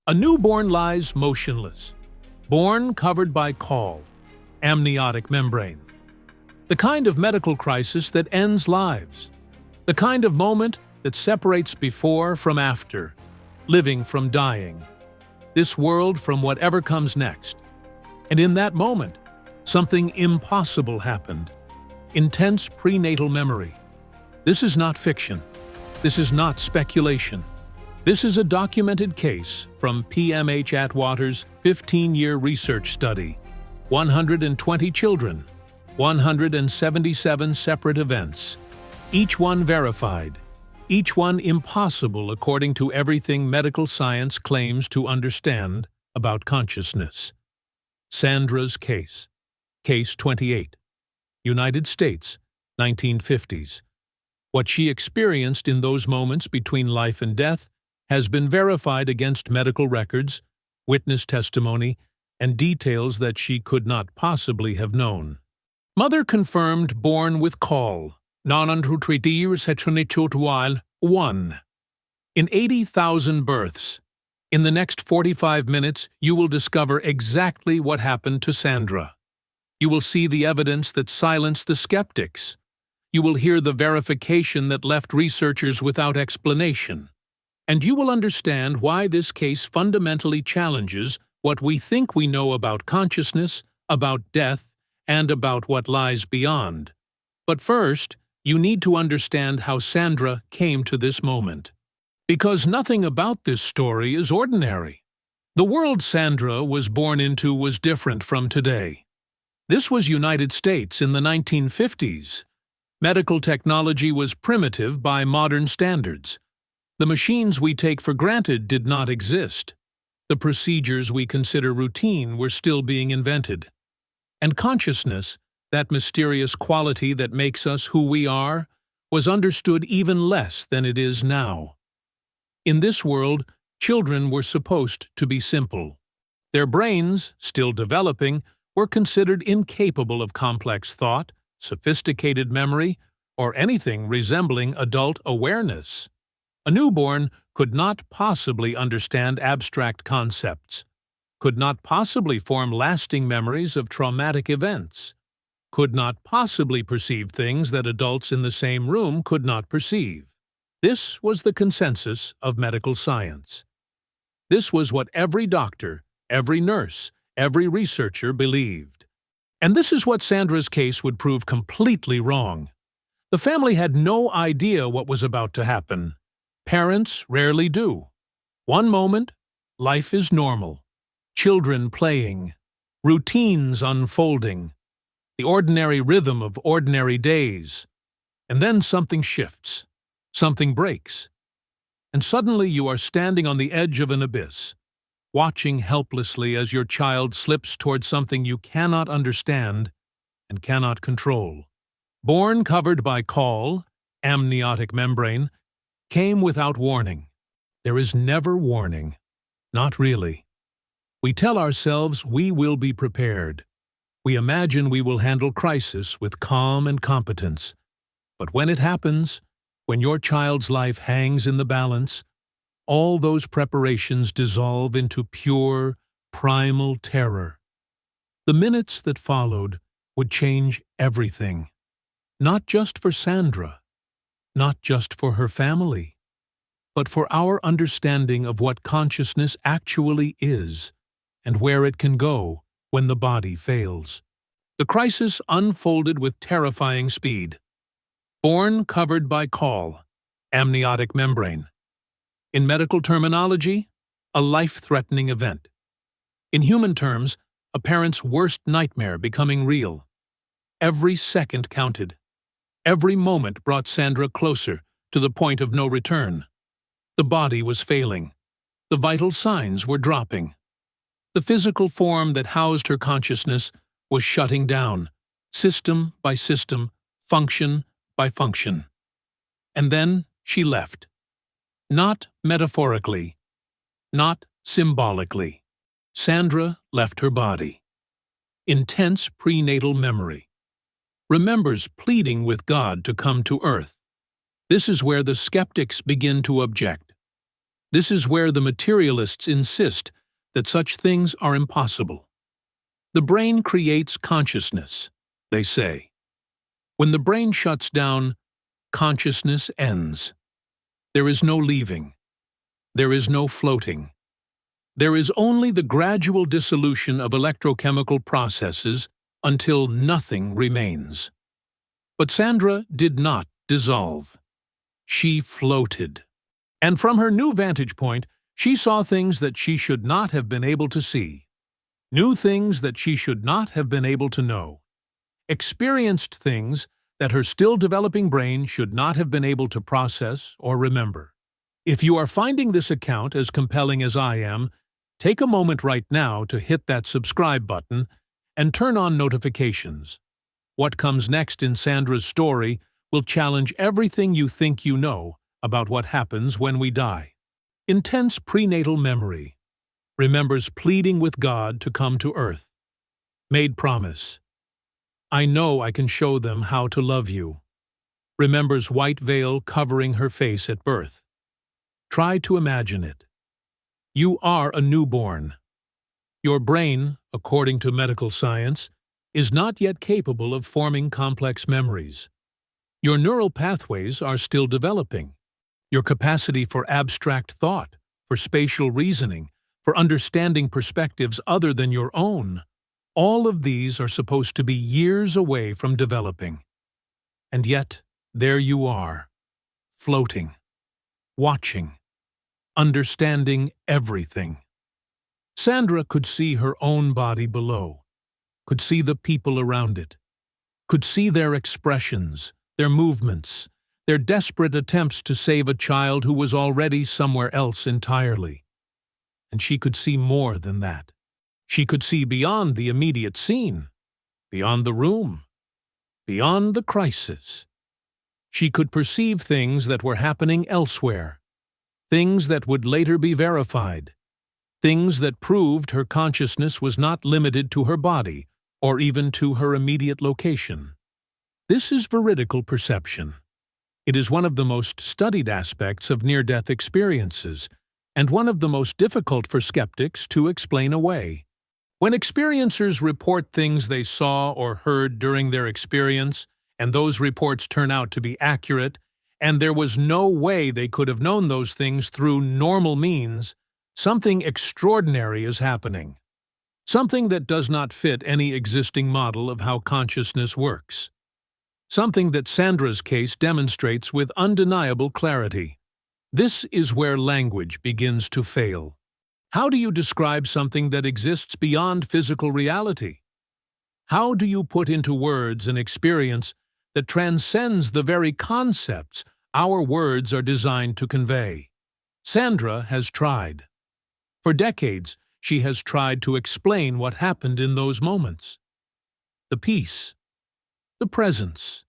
A newborn lies motionless, born covered by caul, amniotic membrane. The kind of medical crisis that ends lives. The kind of moment that separates before from after, living from dying, this world from whatever comes next. And in that moment, something impossible happened. Intense prenatal memory. This is not fiction. This is not speculation. This is a documented case from PMH Atwater's 15-year research study. 120 children, 177 separate events, each one verified, each one impossible according to everything medical science claims to understand about consciousness. Sandra's case. Case 28. United States, 1950s. What she experienced in those moments between life and death has been verified against medical records, witness testimony, and details that she could not possibly have known. Mother confirmed born with caul, non-deliveries 1. In 80,000 births. In the next 45 minutes, you will discover exactly what happened to Sandra. You will see the evidence that silenced the skeptics. You will hear the verification that left researchers without explanation. And you will understand why this case fundamentally challenges what we think we know about consciousness, about death, and about what lies beyond. But first, you need to understand how Sandra came to this moment. Because nothing about this story is ordinary. The world Sandra was born into was different from today. This was United States in the 1950s. Medical technology was primitive by modern standards. The machines we take for granted did not exist. The procedures we consider routine were still being invented. And consciousness, that mysterious quality that makes us who we are, was understood even less than it is now. In this world, children were supposed to be simple. Their brains, still developing, were considered incapable of complex thought, sophisticated memory, or anything resembling adult awareness. A newborn could not possibly understand abstract concepts, could not possibly form lasting memories of traumatic events, could not possibly perceive things that adults in the same room could not perceive. This was the consensus of medical science. This was what every doctor, every nurse, every researcher believed. And this is what Sandra's case would prove completely wrong. The family had no idea what was about to happen. Parents rarely do. One moment, life is normal. Children playing. Routines unfolding. The ordinary rhythm of ordinary days. And then something shifts. Something breaks. And suddenly you are standing on the edge of an abyss, watching helplessly as your child slips toward something you cannot understand and cannot control. Born covered by caul, amniotic membrane, came without warning. There is never warning. Not really. We tell ourselves we will be prepared. We imagine we will handle crisis with calm and competence. But when it happens, when your child's life hangs in the balance, all those preparations dissolve into pure, primal terror. The minutes that followed would change everything. Not just for Sandra, not just for her family, but for our understanding of what consciousness actually is and where it can go when the body fails. The crisis unfolded with terrifying speed. Born covered by caul, amniotic membrane. In medical terminology, a life-threatening event. In human terms, a parent's worst nightmare becoming real. Every second counted. Every moment brought Sandra closer to the point of no return. The body was failing. The vital signs were dropping. The physical form that housed her consciousness was shutting down, system by system, function by function. And then she left. Not metaphorically, not symbolically. Sandra left her body. Intense prenatal memory. Remembers pleading with God to come to earth. This is where the skeptics begin to object. This is where the materialists insist that such things are impossible. The brain creates consciousness, they say. When the brain shuts down, consciousness ends. There is no leaving. There is no floating. There is only the gradual dissolution of electrochemical processes until nothing remains. But Sandra did not dissolve. She floated. And from her new vantage point, she saw things that she should not have been able to see, knew things that she should not have been able to know, experienced things that her still developing brain should not have been able to process or remember. If you are finding this account as compelling as I am, take a moment right now to hit that subscribe button and turn on notifications. What comes next in Sandra's story will challenge everything you think you know about what happens when we die. Intense prenatal memory. Remembers pleading with God to come to earth. Made promise. I know I can show them how to love you. Remembers white veil covering her face at birth. Try to imagine it. You are a newborn. Your brain, according to medical science, is not yet capable of forming complex memories. Your neural pathways are still developing. Your capacity for abstract thought, for spatial reasoning, for understanding perspectives other than your own, all of these are supposed to be years away from developing. And yet, there you are, floating, watching, understanding everything. Sandra could see her own body below, could see the people around it, could see their expressions, their movements, their desperate attempts to save a child who was already somewhere else entirely. And she could see more than that. She could see beyond the immediate scene, beyond the room, beyond the crisis. She could perceive things that were happening elsewhere, things that would later be verified, things that proved her consciousness was not limited to her body or even to her immediate location. This is veridical perception. It is one of the most studied aspects of near-death experiences, and one of the most difficult for skeptics to explain away. When experiencers report things they saw or heard during their experience, and those reports turn out to be accurate, and there was no way they could have known those things through normal means, something extraordinary is happening. Something that does not fit any existing model of how consciousness works. Something that Sandra's case demonstrates with undeniable clarity. This is where language begins to fail. How do you describe something that exists beyond physical reality? How do you put into words an experience that transcends the very concepts our words are designed to convey? Sandra has tried. For decades, she has tried to explain what happened in those moments. The peace, the presence,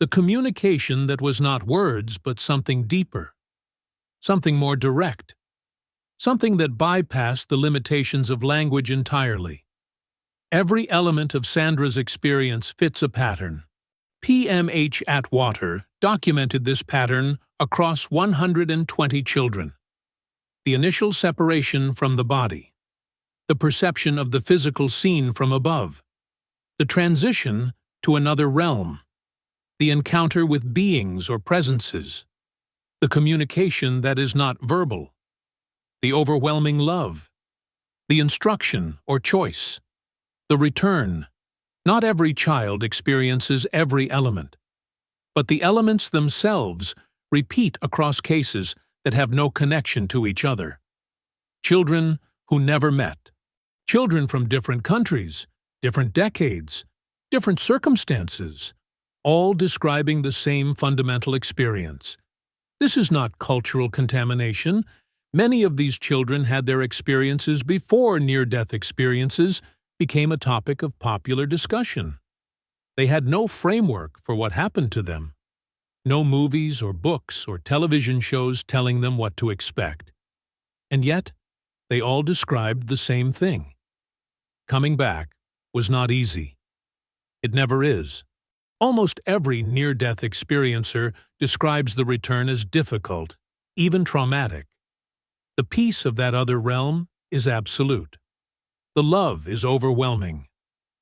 the communication that was not words but something deeper, something more direct, something that bypassed the limitations of language entirely. Every element of Sandra's experience fits a pattern. PMH Atwater documented this pattern across 120 children. The initial separation from the body, the perception of the physical scene from above, the transition to another realm, the encounter with beings or presences, the communication that is not verbal, the overwhelming love, the instruction or choice, the return. Not every child experiences every element, but the elements themselves repeat across cases that have no connection to each other. Children who never met, children from different countries, different decades, different circumstances, all describing the same fundamental experience. This is not cultural contamination. Many of these children had their experiences before near-death experiences became a topic of popular discussion. They had no framework for what happened to them, no movies or books or television shows telling them what to expect. And yet, they all described the same thing. Coming back was not easy. It never is. Almost every near-death experiencer describes the return as difficult, even traumatic. The peace of that other realm is absolute. The love is overwhelming.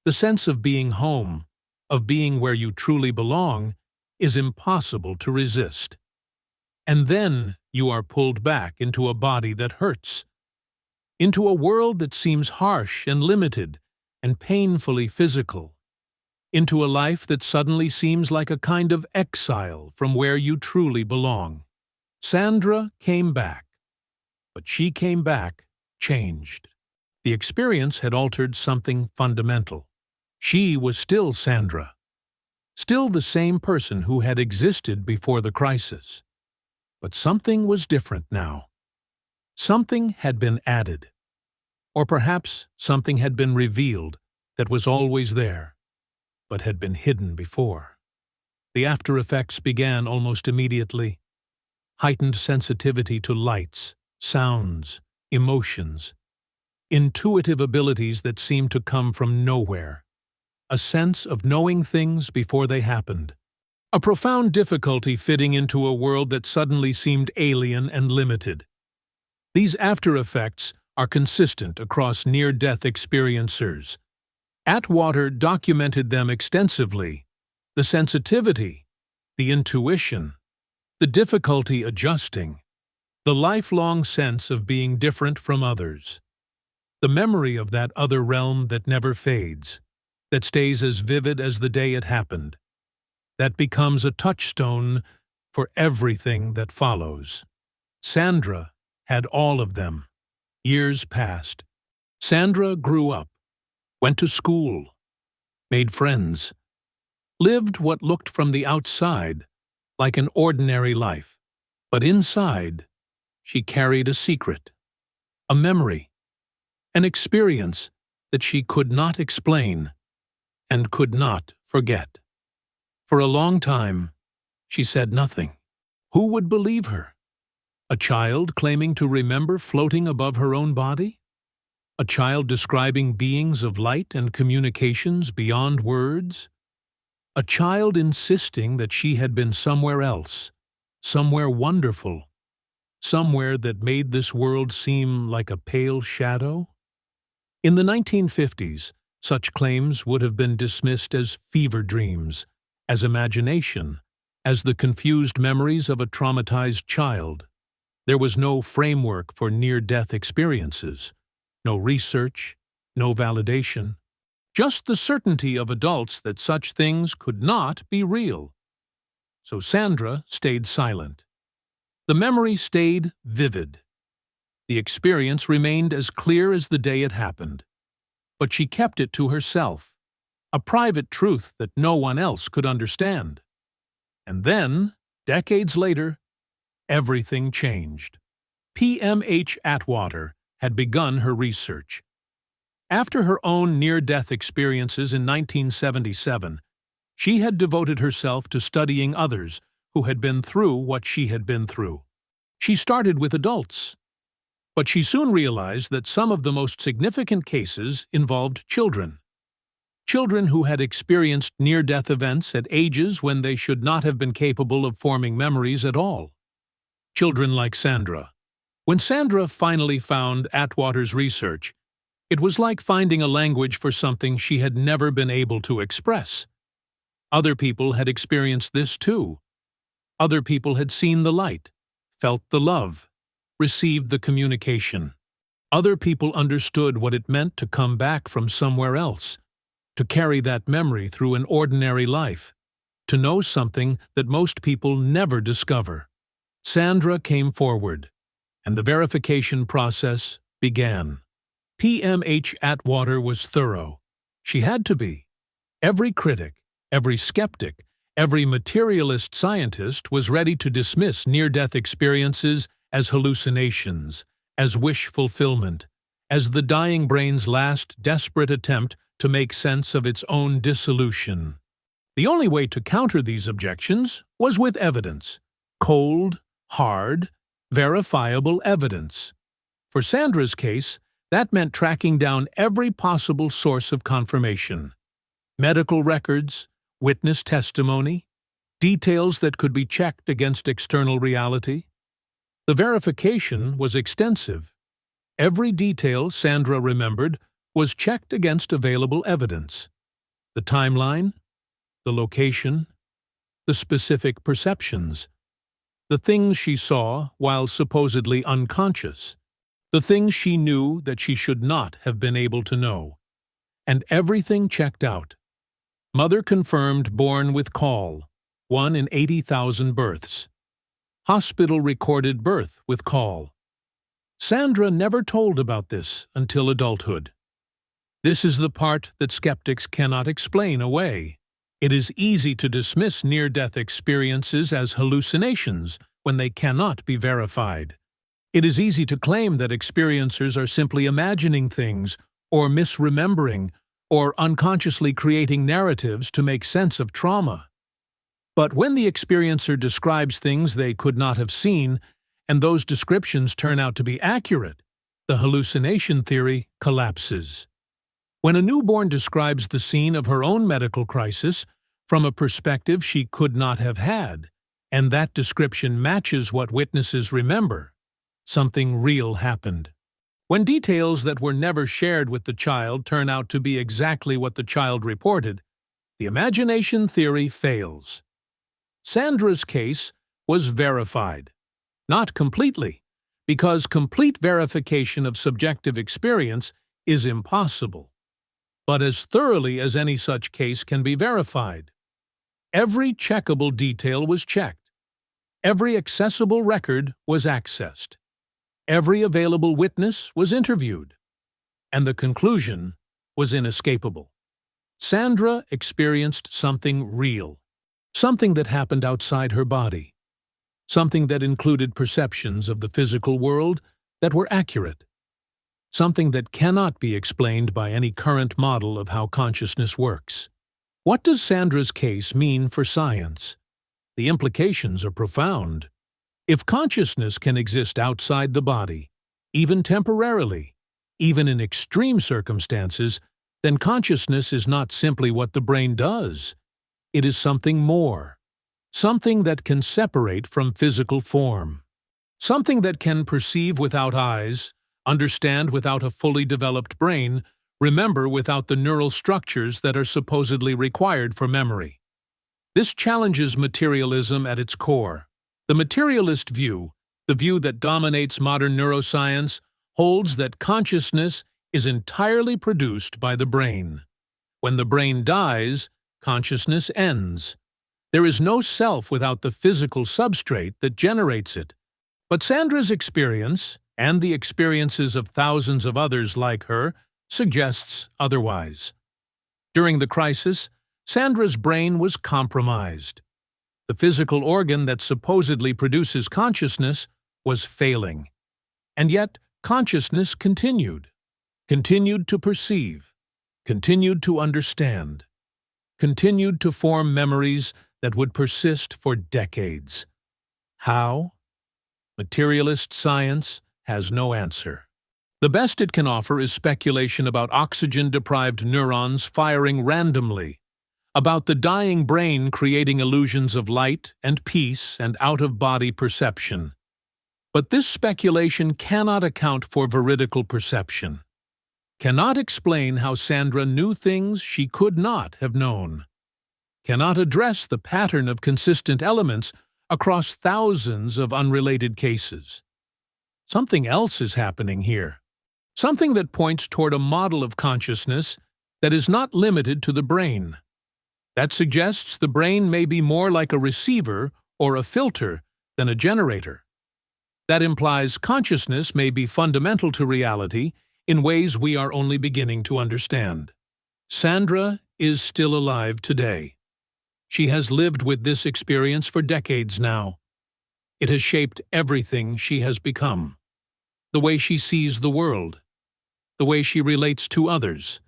The sense of being home, of being where you truly belong, is impossible to resist. And then you are pulled back into a body that hurts, into a world that seems harsh and limited and painfully physical, into a life that suddenly seems like a kind of exile from where you truly belong. Sandra came back, but she came back changed. The experience had altered something fundamental. She was still Sandra, still the same person who had existed before the crisis. But something was different now. Something had been added. Or perhaps something had been revealed that was always there, but had been hidden before. The after effects began almost immediately. Heightened sensitivity to lights, sounds, emotions, intuitive abilities that seemed to come from nowhere, a sense of knowing things before they happened, a profound difficulty fitting into a world that suddenly seemed alien and limited. These after effects are consistent across near-death experiencers. Atwater documented them extensively. The sensitivity, the intuition, the difficulty adjusting, the lifelong sense of being different from others, the memory of that other realm that never fades, that stays as vivid as the day it happened, that becomes a touchstone for everything that follows. Sandra had all of them. Years passed. Sandra grew up, went to school, made friends, lived what looked from the outside like an ordinary life. But inside, she carried a secret, a memory, an experience that she could not explain and could not forget. For a long time, she said nothing. Who would believe her? A child claiming to remember floating above her own body? A child describing beings of light and communications beyond words? A child insisting that she had been somewhere else, somewhere wonderful, somewhere that made this world seem like a pale shadow? In the 1950s, such claims would have been dismissed as fever dreams, as imagination, as the confused memories of a traumatized child. There was no framework for near-death experiences, no research, no validation, just the certainty of adults that such things could not be real. So Sandra stayed silent. The memory stayed vivid. The experience remained as clear as the day it happened. But she kept it to herself, a private truth that no one else could understand. And then, decades later, everything changed. PMH Atwater had begun her research. After her own near-death experiences in 1977, she had devoted herself to studying others who had been through what she had been through. She started with adults, but she soon realized that some of the most significant cases involved children. Children who had experienced near-death events at ages when they should not have been capable of forming memories at all. Children like Sandra. When Sandra finally found Atwater's research, it was like finding a language for something she had never been able to express. Other people had experienced this too. Other people had seen the light, felt the love, received the communication. Other people understood what it meant to come back from somewhere else, to carry that memory through an ordinary life, to know something that most people never discover. Sandra came forward, and the verification process began. PMH Atwater was thorough. She had to be. Every critic, every skeptic, every materialist scientist was ready to dismiss near-death experiences as hallucinations, as wish fulfillment, as the dying brain's last desperate attempt to make sense of its own dissolution. The only way to counter these objections was with evidence. Cold, hard, verifiable evidence. For Sandra's case, that meant tracking down every possible source of confirmation. Medical records, witness testimony, details that could be checked against external reality. The verification was extensive. Every detail Sandra remembered was checked against available evidence. The timeline, the location, the specific perceptions, the things she saw while supposedly unconscious, the things she knew that she should not have been able to know. And everything checked out. Mother confirmed born with caul, 1 in 80,000 births. Hospital recorded birth with caul. Sandra never told about this until adulthood. This is the part that skeptics cannot explain away. It is easy to dismiss near-death experiences as hallucinations when they cannot be verified. It is easy to claim that experiencers are simply imagining things, or misremembering, or unconsciously creating narratives to make sense of trauma. But when the experiencer describes things they could not have seen, and those descriptions turn out to be accurate, the hallucination theory collapses. When a newborn describes the scene of her own medical crisis from a perspective she could not have had, and that description matches what witnesses remember, something real happened. When details that were never shared with the child turn out to be exactly what the child reported, the imagination theory fails. Sandra's case was verified. Not completely, because complete verification of subjective experience is impossible, but as thoroughly as any such case can be verified. Every checkable detail was checked. Every accessible record was accessed. Every available witness was interviewed. And the conclusion was inescapable. Sandra experienced something real, something that happened outside her body, something that included perceptions of the physical world that were accurate, something that cannot be explained by any current model of how consciousness works. What does Sandra's case mean for science? The implications are profound. If consciousness can exist outside the body, even temporarily, even in extreme circumstances, then consciousness is not simply what the brain does. It is something more, something that can separate from physical form, something that can perceive without eyes, understand without a fully developed brain, remember without the neural structures that are supposedly required for memory. This challenges materialism at its core. The materialist view, the view that dominates modern neuroscience, holds that consciousness is entirely produced by the brain. When the brain dies, consciousness ends. There is no self without the physical substrate that generates it. But Sandra's experience, and the experiences of thousands of others like her, suggests otherwise. During the crisis, Sandra's brain was compromised. The physical organ that supposedly produces consciousness was failing. And yet, consciousness continued to perceive, continued to understand, continued to form memories that would persist for decades. How? Materialist science has no answer. The best it can offer is speculation about oxygen-deprived neurons firing randomly, about the dying brain creating illusions of light and peace and out-of-body perception. But this speculation cannot account for veridical perception, cannot explain how Sandra knew things she could not have known, cannot address the pattern of consistent elements across thousands of unrelated cases. Something else is happening here, something that points toward a model of consciousness that is not limited to the brain, that suggests the brain may be more like a receiver or a filter than a generator. That implies consciousness may be fundamental to reality in ways we are only beginning to understand. Sandra is still alive today. She has lived with this experience for decades now. It has shaped everything she has become. The way she sees the world, the way she relates to others,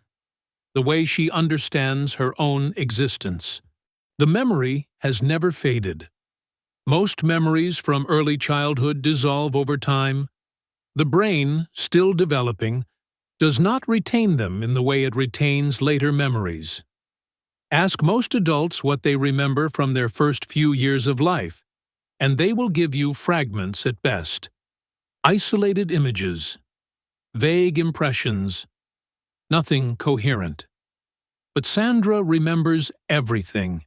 the way she understands her own existence. The memory has never faded. Most memories from early childhood dissolve over time. The brain, still developing, does not retain them in the way it retains later memories. Ask most adults what they remember from their first few years of life, and they will give you fragments at best. Isolated images, vague impressions, nothing coherent. But Sandra remembers everything,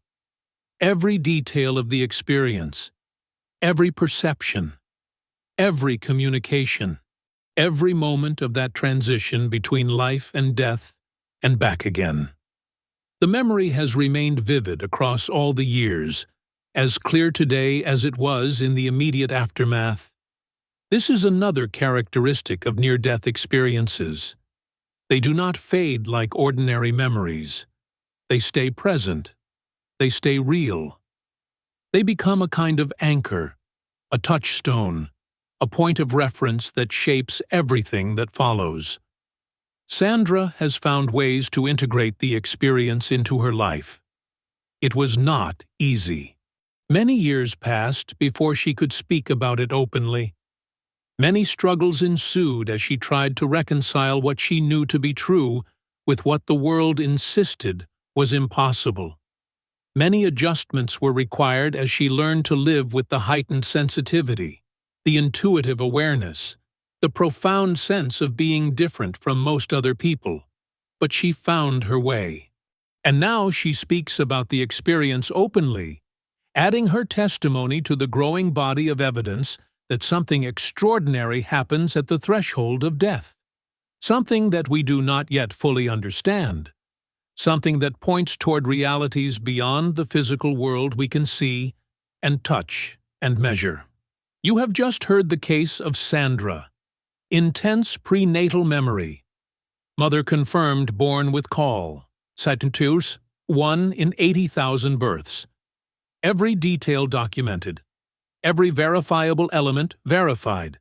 every detail of the experience, every perception, every communication, every moment of that transition between life and death and back again. The memory has remained vivid across all the years, as clear today as it was in the immediate aftermath. This is another characteristic of near-death experiences. They do not fade like ordinary memories. They stay present. They stay real. They become a kind of anchor, a touchstone, a point of reference that shapes everything that follows. Sandra has found ways to integrate the experience into her life. It was not easy. Many years passed before she could speak about it openly. Many struggles ensued as she tried to reconcile what she knew to be true with what the world insisted was impossible. Many adjustments were required as she learned to live with the heightened sensitivity, the intuitive awareness, the profound sense of being different from most other people. But she found her way. And now she speaks about the experience openly, adding her testimony to the growing body of evidence that something extraordinary happens at the threshold of death. Something that we do not yet fully understand. Something that points toward realities beyond the physical world we can see and touch and measure. You have just heard the case of Sandra. Intense prenatal memory. Mother confirmed born with caul. Status 1 in 80,000 births. Every detail documented. Every verifiable element verified.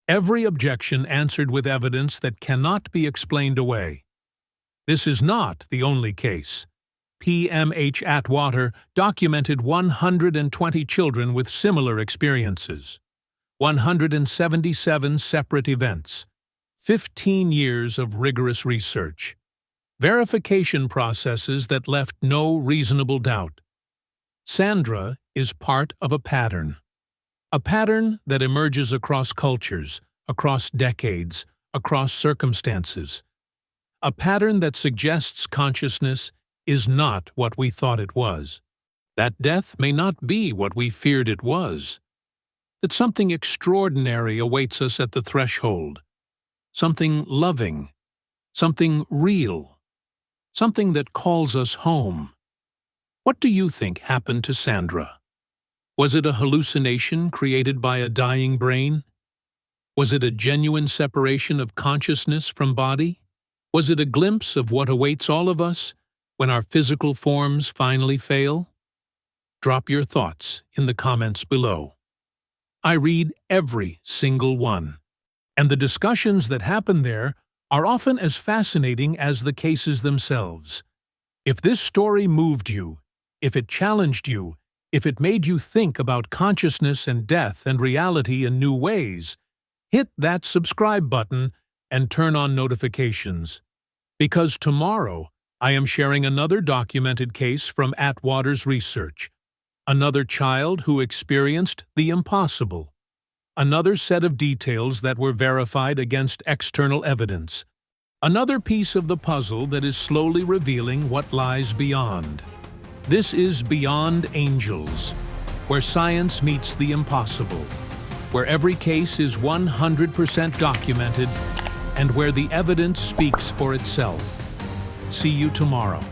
Every objection answered with evidence that cannot be explained away. This is not the only case. PMH Atwater documented 120 children with similar experiences. 177 separate events. 15 years of rigorous research. Verification processes that left no reasonable doubt. Sandra is part of a pattern. A pattern that emerges across cultures, across decades, across circumstances. A pattern that suggests consciousness is not what we thought it was. That death may not be what we feared it was. That something extraordinary awaits us at the threshold. Something loving. Something real. Something that calls us home. What do you think happened to Sandra? Was it a hallucination created by a dying brain? Was it a genuine separation of consciousness from body? Was it a glimpse of what awaits all of us when our physical forms finally fail? Drop your thoughts in the comments below. I read every single one, and the discussions that happen there are often as fascinating as the cases themselves. If this story moved you, if it challenged you, if it made you think about consciousness and death and reality in new ways, hit that subscribe button and turn on notifications. Because tomorrow, I am sharing another documented case from Atwater's research. Another child who experienced the impossible. Another set of details that were verified against external evidence. Another piece of the puzzle that is slowly revealing what lies beyond. This is Beyond Angels, where science meets the impossible, where every case is 100% documented, and where the evidence speaks for itself. See you tomorrow.